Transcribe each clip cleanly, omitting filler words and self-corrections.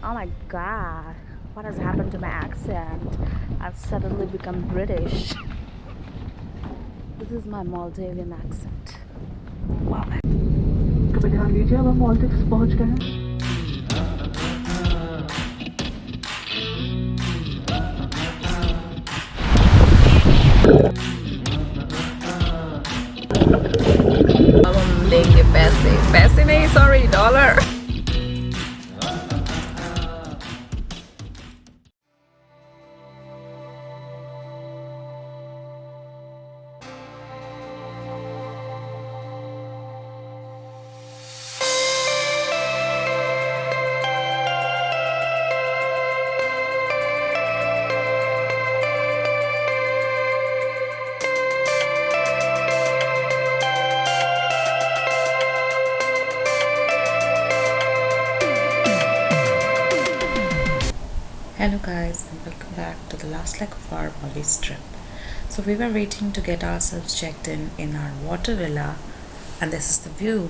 Oh my god, what has happened to my accent? I've suddenly become British. This is my Maldivian accent. Wow. कभी ध्यान दीजिए, अब हम मालदीव्स पहुंच गए हैं। अब हम लेंगे पैसे नहीं, sorry, dollar. Hello guys, and welcome back to the last leg of our Maldives trip. So we were waiting to get ourselves checked in our Watervilla, and this is the view.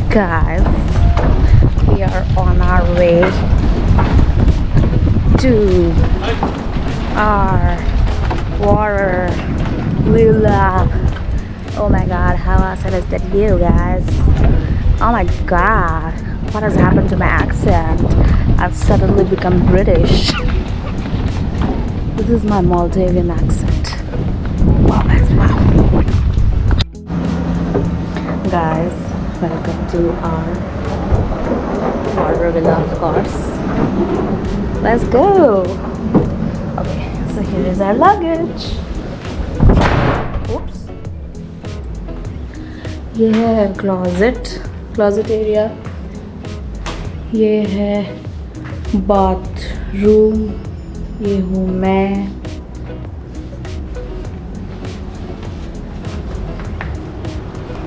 Guys, we are on our way to our Watervilla. Oh my god, how awesome is that view, guys? Oh my god, what has happened to my accent? I've suddenly become British. This is my Maldivian accent. Wow, guys, wow. Guys, welcome to our Watervilla, of course. Let's go. Okay, so here is our luggage. Oops. ये है closet area, ये है bathroom, ये हूँ मैं,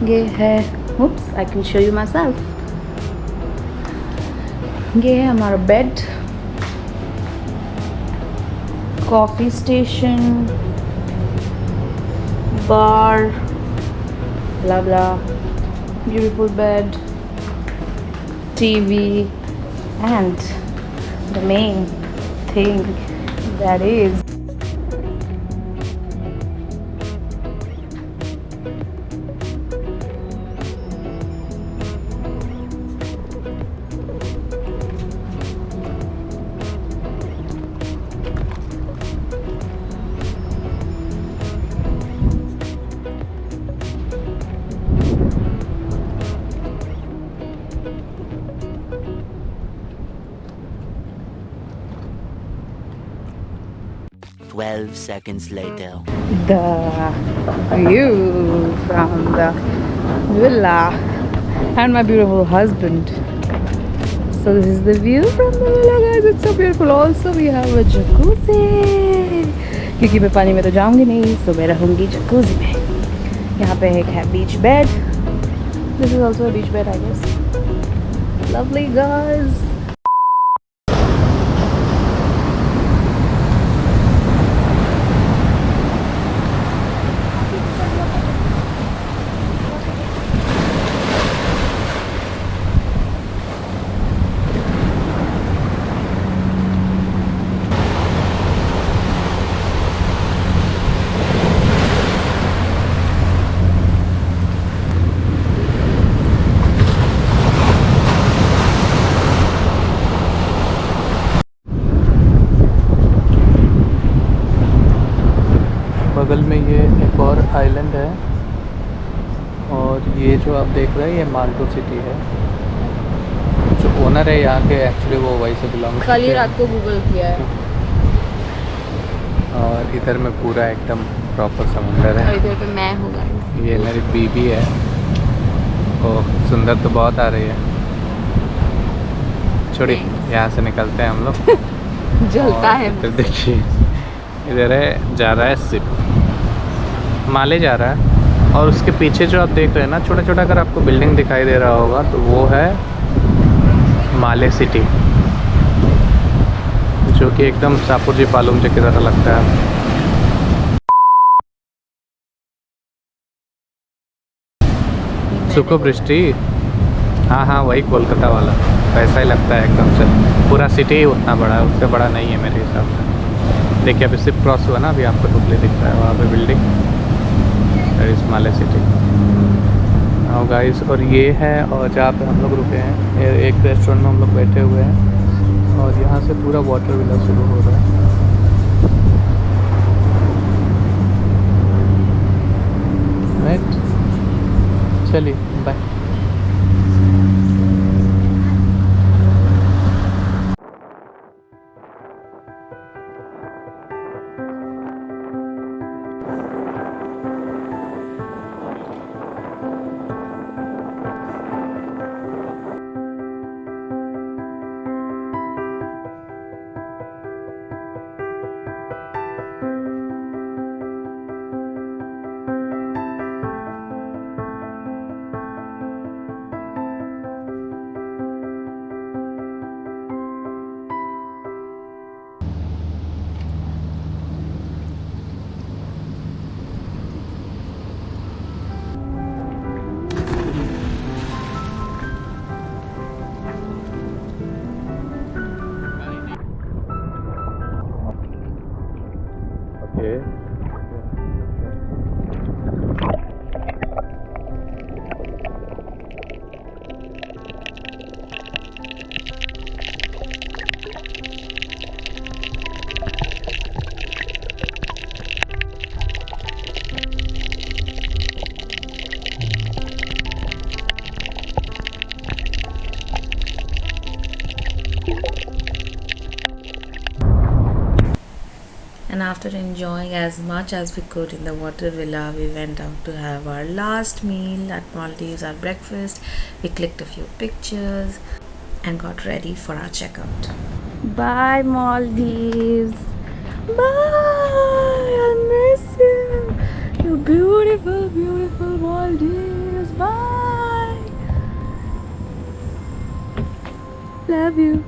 ये है, oops, I can show you myself. ये है हमारा bed, coffee station, bar, blah blah, beautiful bed, TV, and the main thing, that is seconds later. the view from the villa and my beautiful husband. So this is the view from the villa, guys. It's so beautiful. Also we have a jacuzzi, क्योंकि मैं पानी में तो जाऊंगी नहीं, so मैं रहूंगी jacuzzi में. यहाँ पे एक है beach bed. This is also a beach bed, I guess. Lovely, guys. बगल में ये एक और आइलैंड है, और ये जो आप देख रहे हैं ये माल्टो सिटी है। जो ओनर है यहाँ के, एक्चुअली वो वहीं से बिलोंग करते हैं। कल ही रात को गूगल किया है। और इधर में पूरा एकदम प्रॉपर समुंदर है। और इधर पे मैं हूँ गाइस। ये मेरी बीबी है। ओह, सुंदर तो बहुत आ रही है। छोड़ी, यहाँ से निकलते हैं हम लोग। जलता है। इधर देखिए, इधर है, जा रहा है सिप, माले जा रहा है। और उसके पीछे जो आप देख रहे हैं ना, छोटा छोटा अगर आपको बिल्डिंग दिखाई दे रहा होगा, तो वो है माले सिटी, जो कि एकदम सापुरजी पालुमजे की तरह लगता है। सुखोवृष्टि, हाँ हाँ वही कोलकाता वाला, वैसा ही लगता है एकदम से। पूरा सिटी ही उतना बड़ा है, उससे बड़ा नहीं है मेरे हिसाब से। देखिए अभी सिप क्रॉस हुआ ना, अभी आपको टुकले दिख रहा है वहाँ पे building, that is Male city. हाँ गाइस, और ये है और जहाँ पे हम लोग रुके हैं, एक रेस्टोरेंट में हम लोग बैठे हुए हैं और यहाँ से पूरा वाटरविला शुरू हो रहा है। राइट, चलिए bye. And after enjoying as much as we could in the Watervilla, we went out to have our last meal at Maldives, our breakfast. We clicked a few pictures and got ready for our checkout. Bye Maldives. Bye. I miss you. You beautiful, beautiful Maldives. Bye. Love you.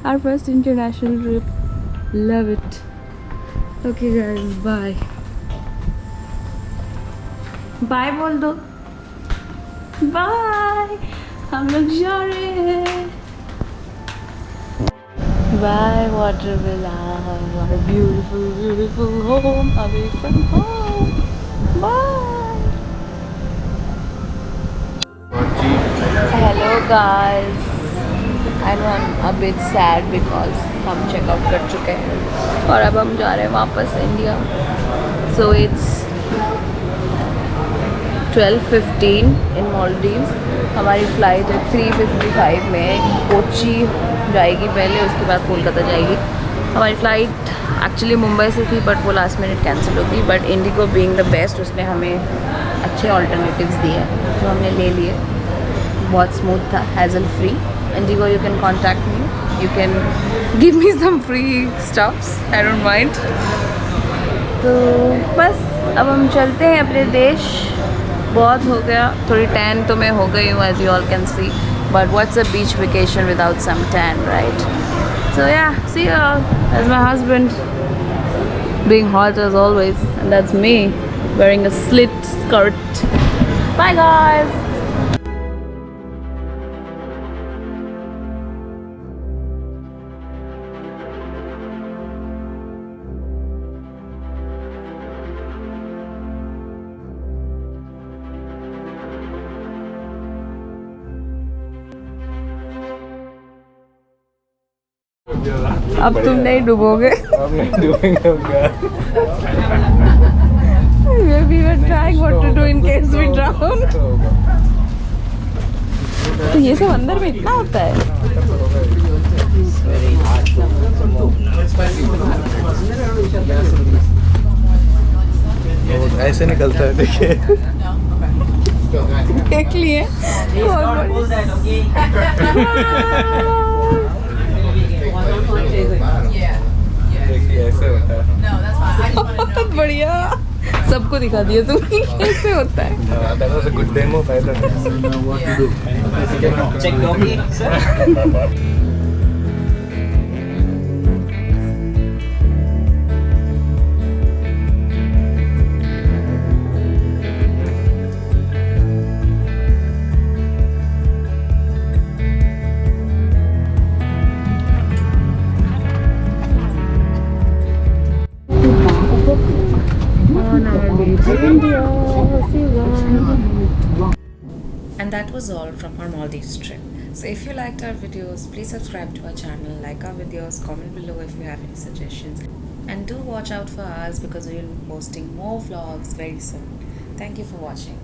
Our first international trip. Love it. Okay guys, bye. Bye बोल दो. Bye. हम लोग जा रहे हैं. Bye Watervilla, our beautiful, beautiful home away from home. Bye. Hello guys. I know I'm a bit sad because हम checkout कर चुके हैं और अब हम जा रहे हैं वापस India. So it's 12:15 in Maldives. हमारी फ़्लाइट है 3:55 में. कोची जाएगी पहले, उसके बाद कोलकाता जाएगी. हमारी फ़्लाइट एक्चुअली मुंबई से थी बट वो लास्ट मिनट कैंसिल हो गई. But Indigo being the best, उसने हमें अच्छे ऑल्टरनेटिव्स दिए जो हमने ले लिए. बहुत स्मूथ था, hassle free. Indigo, you can contact me. You can give me some free stuffs. I don't mind. तो बस अब हम चलते हैं अपने देश. बहुत हो गया, थोड़ी tan तो मैं हो गई हूँ as you all can see. But what's a beach vacation without some tan, right? So yeah, see you all. That's my husband being hot as always, and that's me wearing a slit skirt. Bye guys. अब तुम नहीं डूबोगे. We were trying what to do in case we drown. तो ये सब अंदर में इतना होता है. ऐसे निकलता है, देखिए. देख लिए. देखिए ऐसे होता है. बहुत बढ़िया. सबको दिखा दिया तुम कैसे होता है. That was a good demo by the Check doggy, sir. And that was all from our Maldives trip. So if you liked our videos, please subscribe to our channel, like our videos, comment below if you have any suggestions, and do watch out for us because we will be posting more vlogs very soon. Thank you for watching.